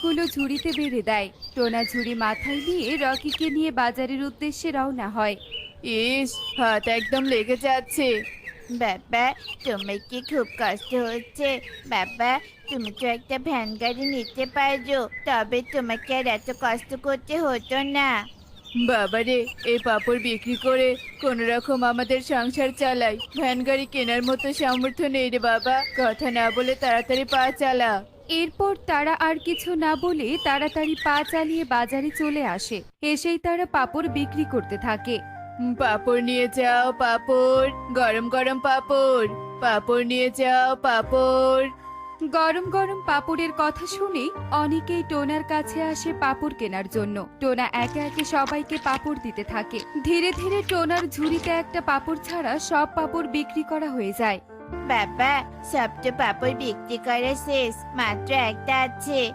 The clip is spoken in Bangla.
গুলো ঝুড়িতে বেড়ে দেয়। টোনা ঝুড়ি মাথায় নিয়ে রকিকে নিয়ে বাজারের উদ্দেশ্যে রওনা হয়। ইস, হাত একদম লেগে যাচ্ছে। বাবা, তোমার কি খুব কষ্ট হচ্ছে? বাবা, তুমি তো একটা ভ্যান গাড়ি নিতে পারো, তবে তোমাকে আর এত কষ্ট করতে হতো না। বাবারে, এই পাপড় বিক্রি করে কোনো রকম আমাদের সংসার চালাই। ভ্যান গাড়ি কেনার মতো সামর্থ্য নেই রে বাবা। কথা না বলে তাড়াতাড়ি পা চালা। এরপর তারা আর কিছু না বলে তাড়াতাড়ি পা চালিয়ে বাজারে চলে আসে। এসেই তারা পাপড় বিক্রি করতে থাকে। পাপড় নিয়ে যাও, পাপড়। গরম গরম পাপড়। পাপড় নিয়ে যাও, পাপড়। গরম গরম পাপড়ের কথা শুনে অনেকেই টোনার কাছে আসে পাপড় কেনার জন্য। টোনা একে একে সবাইকে পাপড় দিতে থাকে। ধীরে ধীরে টোনার ঝুড়িতে একটা পাপড় ছাড়া সব পাপড় বিক্রি করা হয়ে যায়। বাবা, সব তো পাপড় বিক্রি করা শেষ, মাত্র একটা আছে।